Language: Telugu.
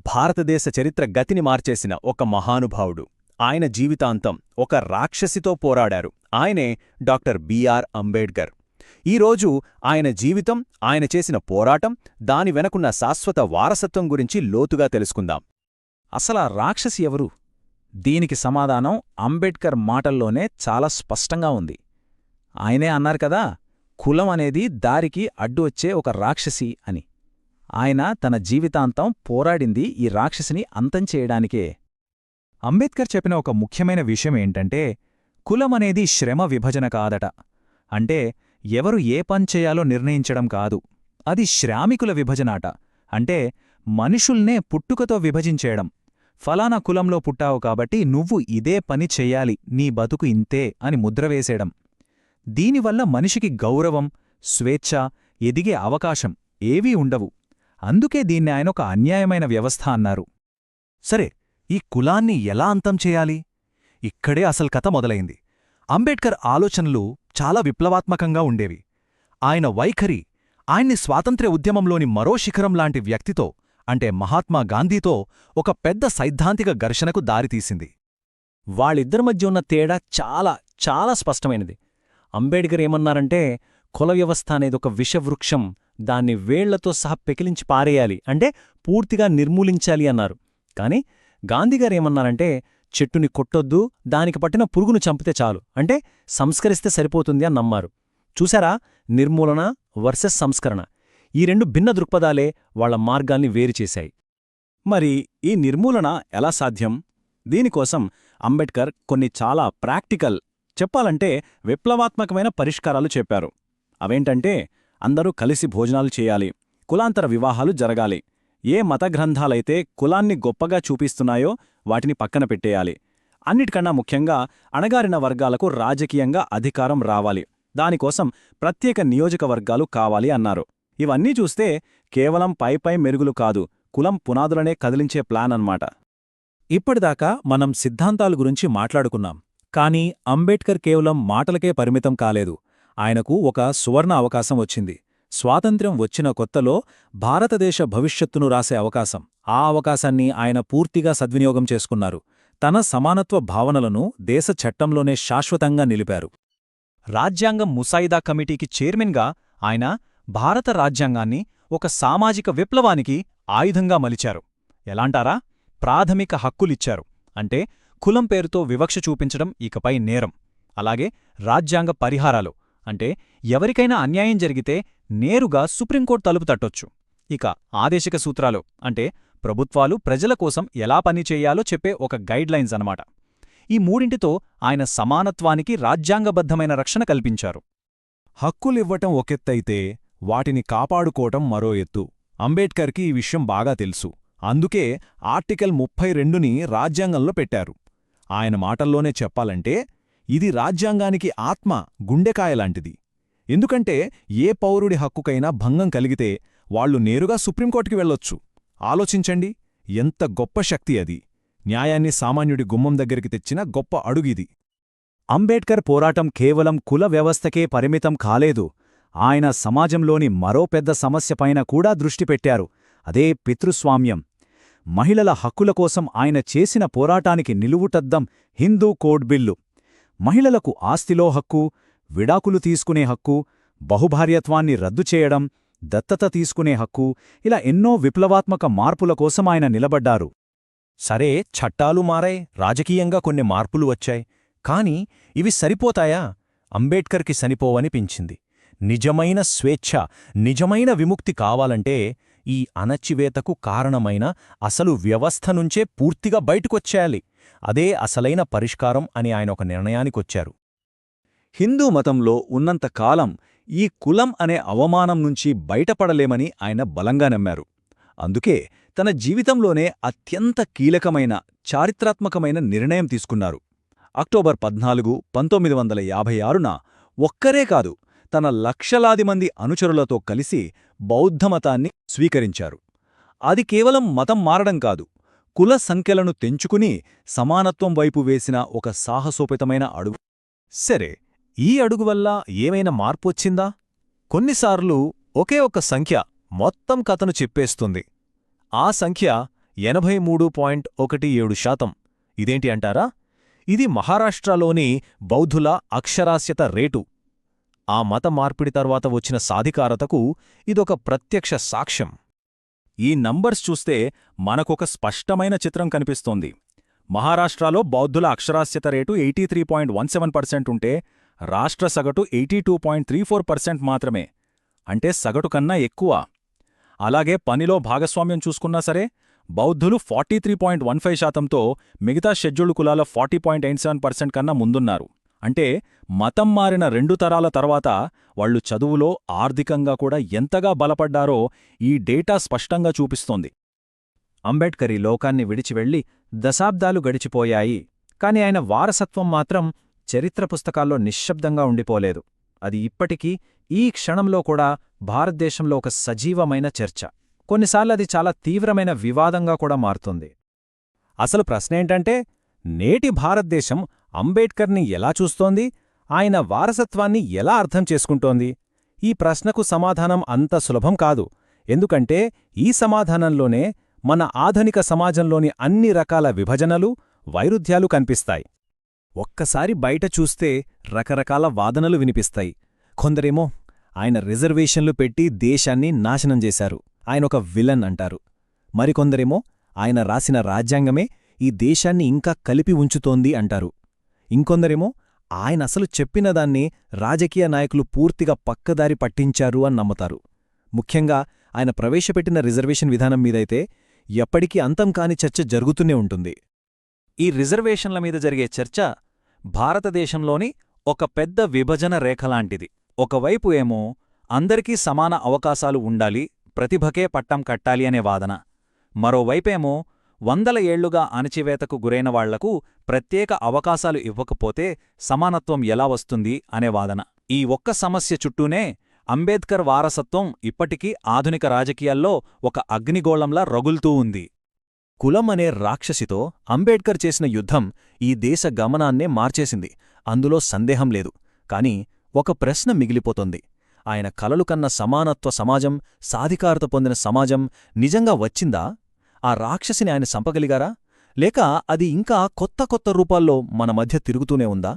భారతదేశ చరిత్ర గతిని మార్చేసిన ఒక మహానుభావుడు. ఆయన జీవితాంతం ఒక రాక్షసితో పోరాడారు. ఆయనే డాక్టర్ బిఆర్ అంబేడ్కర్. ఈరోజు ఆయన జీవితం, ఆయన చేసిన పోరాటం, దాని వెనకున్న శాశ్వత వారసత్వం గురించి లోతుగా తెలుసుకుందాం. అసలా రాక్షసి ఎవరు? దీనికి సమాధానం అంబేడ్కర్ మాటల్లోనే చాలా స్పష్టంగా ఉంది. ఆయనే అన్నారు కదా, కులం అనేది దారికి అడ్డు వచ్చే ఒక రాక్షసి అని. ఆయన తన జీవితాంతం పోరాడింది ఈ రాక్షసిని అంతం చేయడానికే. అంబేద్కర్ చెప్పిన ఒక ముఖ్యమైన విషయం ఏంటంటే, కులమనేది శ్రమ విభజన కాదట. అంటే ఎవరు ఏ పనిచేయాలో నిర్ణయించడం కాదు, అది శ్రామికుల విభజనాట. అంటే మనుషుల్నే పుట్టుకతో విభజించేయడం. ఫలానా కులంలో పుట్టావు కాబట్టి నువ్వు ఇదే పని చెయ్యాలి, నీ బతుకు ఇంతే అని ముద్రవేసేయడం. దీనివల్ల మనిషికి గౌరవం, స్వేచ్ఛ, ఎదిగే అవకాశం ఏవీ ఉండవు. అందుకే దీన్ని ఆయన ఒక అన్యాయమైన వ్యవస్థ అన్నారు. సరే, ఈ కులాన్ని ఎలా అంతం చేయాలి? ఇక్కడే అసలు కథ మొదలైంది. అంబేడ్కర్ ఆలోచనలు చాలా విప్లవాత్మకంగా ఉండేవి. ఆయన వైఖరి ఆయన్ని స్వాతంత్ర్య ఉద్యమంలోని మరో శిఖరంలాంటి వ్యక్తితో, అంటే మహాత్మా గాంధీతో ఒక పెద్ద సైద్ధాంతిక ఘర్షణకు దారితీసింది. వాళ్ళిద్దరి మధ్య ఉన్న తేడా చాలా చాలా స్పష్టమైనది. అంబేడ్కర్ ఏమన్నారంటే, కుల వ్యవస్థ అనేదొక విషవృక్షం, దాన్ని వేళ్లతో సహా పెకిలించి పారేయాలి, అంటే పూర్తిగా నిర్మూలించాలి అన్నారు. కాని గాంధీగారేమన్నారంటే, చెట్టుని కొట్టొద్దు, దానికి పట్టిన పురుగును చంపితే చాలు, అంటే సంస్కరిస్తే సరిపోతుంది అని నమ్మారు. చూశారా, నిర్మూలన వర్సెస్ సంస్కరణ, ఈ రెండు భిన్న దృక్పథాలే వాళ్ల మార్గాల్ని వేరుచేశాయి. మరి ఈ నిర్మూలన ఎలా సాధ్యం? దీనికోసం అంబేడ్కర్ కొన్ని చాలా ప్రాక్టికల్, చెప్పాలంటే విప్లవాత్మకమైన పరిష్కారాలు చెప్పారు. అవేంటంటే, అందరూ కలిసి భోజనాలు చేయాలి, కులాంతర వివాహాలు జరగాలి, ఏ మత గ్రంథాలైతే కులాన్ని గొప్పగా చూపిస్తున్నాయో వాటిని పక్కన పెట్టేయాలి, అన్నిటికన్నా ముఖ్యంగా అణగారిన వర్గాలకు రాజకీయంగా అధికారం రావాలి, దానికోసం ప్రత్యేక నియోజకవర్గాలు కావాలి అన్నారు. ఇవన్నీ చూస్తే కేవలం పైపై మెరుగులు కాదు, కులం పునాదులనే కదిలించే ప్లాన్ అన్నమాట. ఇప్పటిదాకా మనం సిద్ధాంతాల గురించి మాట్లాడుకున్నాం. కానీ అంబేడ్కర్ కేవలం మాటలకే పరిమితం కాలేదు. ఆయనకు ఒక సువర్ణ అవకాశం వచ్చింది. స్వాతంత్ర్యం వచ్చిన కొత్తలో భారతదేశ భవిష్యత్తును రాసే అవకాశం. ఆ అవకాశాన్ని ఆయన పూర్తిగా సద్వినియోగం చేసుకున్నారు. తన సమానత్వ భావనలను దేశ చట్టంలోనే శాశ్వతంగా నిలిపారు. రాజ్యాంగం ముసాయిదా కమిటీకి చైర్మన్గా ఆయన భారత రాజ్యాంగాన్ని ఒక సామాజిక విప్లవానికి ఆయుధంగా మలిచారు. ఎలాంటారా? ప్రాథమిక హక్కులిచ్చారు. అంటే కులం పేరుతో వివక్ష చూపించడం ఇకపై నేరం. అలాగే రాజ్యాంగ పరిహారాలు, అంటే ఎవరికైనా అన్యాయం జరిగితే నేరుగా సుప్రీంకోర్టు తలుపు తట్టొచ్చు. ఇక ఆదేశిక సూత్రాలు, అంటే ప్రభుత్వాలు ప్రజల కోసం ఎలా పనిచేయాలో చెప్పే ఒక గైడ్లైన్స్ అన్నమాట. ఈ మూడింటితో ఆయన సమానత్వానికి రాజ్యాంగబద్ధమైన రక్షణ కల్పించారు. హక్కులివ్వటం ఒకెత్తైతే వాటిని కాపాడుకోవటం మరో ఎత్తు. అంబేడ్కర్కి ఈ విషయం బాగా తెలుసు. అందుకే ఆర్టికల్ 32ని రాజ్యాంగంలో పెట్టారు. ఆయన మాటల్లోనే చెప్పాలంటే, ఇది రాజ్యాంగానికి ఆత్మ, గుండెకాయలాంటిది. ఎందుకంటే ఏ పౌరుడి హక్కుకైనా భంగం కలిగితే వాళ్లు నేరుగా సుప్రీంకోర్టుకి వెళ్ళొచ్చు. ఆలోచించండి, ఎంత గొప్ప శక్తి అది! న్యాయాన్ని సామాన్యుడి గుమ్మం దగ్గరికి తెచ్చిన గొప్ప అడుగిది. అంబేడ్కర్ పోరాటం కేవలం కుల వ్యవస్థకే పరిమితం కాలేదు. ఆయన సమాజంలోని మరో పెద్ద సమస్యపైన కూడా దృష్టి పెట్టారు. అదే పితృస్వామ్యం. మహిళల హక్కుల కోసం ఆయన చేసిన పోరాటానికి నిలువుటద్దం హిందూ కోడ్ బిల్లు. మహిళలకు ఆస్తిలో హక్కు, విడాకులు తీసుకునే హక్కు, బహుభార్యత్వాన్ని రద్దు చేయడం, దత్తత తీసుకునే హక్కు, ఇలా ఎన్నో విప్లవాత్మక మార్పుల కోసం ఆయన నిలబడ్డారు. సరే, చట్టాలు మారాయి, రాజకీయంగా కొన్ని మార్పులు వచ్చాయి. కాని ఇవి సరిపోతాయా? అంబేడ్కర్కి సరిపోవనిపించింది. నిజమైన స్వేచ్ఛ, నిజమైన విముక్తి కావాలంటే ఈ అణచివేతకు కారణమైన అసలు వ్యవస్థ నుంచే పూర్తిగా బయటకొచ్చేయాలి. అదే అసలైన పరిష్కారం అని ఆయన ఒక నిర్ణయానికొచ్చారు. హిందూ మతంలో ఉన్నంతకాలం ఈ కులం అనే అవమానం నుంచి బయటపడలేమని ఆయన బలంగా నమ్మారు. అందుకే తన జీవితంలోనే అత్యంత కీలకమైన, చారిత్రాత్మకమైన నిర్ణయం తీసుకున్నారు. అక్టోబర్ 14, 1956న ఒక్కరే కాదు, తన లక్షలాది మంది అనుచరులతో కలిసి బౌద్ధమతాన్ని స్వీకరించారు. అది కేవలం మతం మారడం కాదు, కుల సంఖ్యలను తెంచుకుని సమానత్వం వైపు వేసిన ఒక సాహసోపేతమైన అడుగు. సరే, ఈ అడుగు వల్ల ఏమైనా మార్పొచ్చిందా? కొన్నిసార్లు ఒకే ఒక్క సంఖ్య మొత్తం కథను చెప్పేస్తుంది. ఆ సంఖ్య 83.17%. ఇదేంటి అంటారా? ఇది మహారాష్ట్రలోని బౌద్ధుల అక్షరాస్యత రేటు. ఆ మత మార్పిడి తర్వాత వచ్చిన సాధికారతకు ఇదొక ప్రత్యక్ష సాక్ష్యం. ఈ నంబర్స్ చూస్తే మనకొక స్పష్టమైన చిత్రం కనిపిస్తోంది. మహారాష్ట్రలో బౌద్ధుల అక్షరాస్యత రేటు 83.17% ఉంటే రాష్ట్ర సగటు 82.34% మాత్రమే. అంటే సగటు కన్నా ఎక్కువ. అలాగే పనిలో భాగస్వామ్యం చూసుకున్నా సరే బౌద్ధులు 43.15%తో మిగతా షెడ్యూల్డ్ కులాల 40.87% కన్నా ముందున్నారు. అంటే మతం మారిన 2 తరాల తర్వాత వాళ్లు చదువులో, ఆర్థికంగా కూడా ఎంతగా బలపడ్డారో ఈ డేటా స్పష్టంగా చూపిస్తోంది. అంబేడ్కర్ ఈ లోకాన్ని విడిచివెళ్లి దశాబ్దాలు గడిచిపోయాయి, కాని ఆయన వారసత్వం మాత్రం చరిత్ర పుస్తకాల్లో నిశ్శబ్దంగా ఉండిపోలేదు. అది ఇప్పటికీ ఈ క్షణంలో కూడా భారతదేశంలో ఒక సజీవమైన చర్చ. కొన్నిసార్లు అది చాలా తీవ్రమైన వివాదంగా కూడా మారుతుంది. అసలు ప్రశ్నేంటంటే, నేటి భారతదేశం అంబేడ్కర్ని ఎలా చూస్తోంది? ఆయన వారసత్వాన్ని ఎలా అర్థం చేసుకుంటోంది? ఈ ప్రశ్నకు సమాధానం అంత సులభం కాదు. ఎందుకంటే ఈ సమాధానంలోనే మన ఆధునిక సమాజంలోని అన్ని రకాల విభజనలు, వైరుధ్యాలు కనిపిస్తాయి. ఒక్కసారి బయట చూస్తే రకరకాల వాదనలు వినిపిస్తాయి. కొందరేమో ఆయన రిజర్వేషన్లు పెట్టి దేశాన్ని నాశనం చేశారు, ఆయనొక విలన్ అంటారు. మరికొందరేమో ఆయన రాసిన రాజ్యాంగమే ఈ దేశాన్ని ఇంకా కలిపి ఉంచుతోంది అంటారు. ఇంకొందరేమో ఆయనసలు చెప్పినదాన్ని రాజకీయ నాయకులు పూర్తిగా పక్కదారి పట్టించారు అని నమ్ముతారు. ముఖ్యంగా ఆయన ప్రవేశపెట్టిన రిజర్వేషన్ విధానం మీదైతే ఎప్పటికీ అంతం కాని చర్చ జరుగుతూనే ఉంటుంది. ఈ రిజర్వేషన్ల మీద జరిగే చర్చ భారతదేశంలోని ఒక పెద్ద విభజన రేఖలాంటిది. ఒకవైపు ఏమో అందరికీ సమాన అవకాశాలు ఉండాలి, ప్రతిభకే పట్టం కట్టాలి అనే వాదన. మరోవైపేమో 100 ఏళ్లుగా అణచివేతకు గురైన వాళ్లకు ప్రత్యేక అవకాశాలు ఇవ్వకపోతే సమానత్వం ఎలా వస్తుంది అనే వాదన. ఈ ఒక్క సమస్య చుట్టూనే అంబేద్కర్ వారసత్వం ఇప్పటికీ ఆధునిక రాజకీయాల్లో ఒక అగ్నిగోళంలా రగులుతూ ఉంది. కులం అనే రాక్షసితో అంబేడ్కర్ చేసిన యుద్ధం ఈ దేశ గమనాన్నే మార్చేసింది, అందులో సందేహం లేదు. కాని ఒక ప్రశ్న మిగిలిపోతోంది. ఆయన కలలు కన్న సమానత్వ సమాజం, సాధికారత పొందిన సమాజం నిజంగా వచ్చిందా? ఆ రాక్షసిని ఆయన సంపగలిగారా? లేక అది ఇంకా కొత్త కొత్త రూపాల్లో మన మధ్య తిరుగుతూనే ఉందా?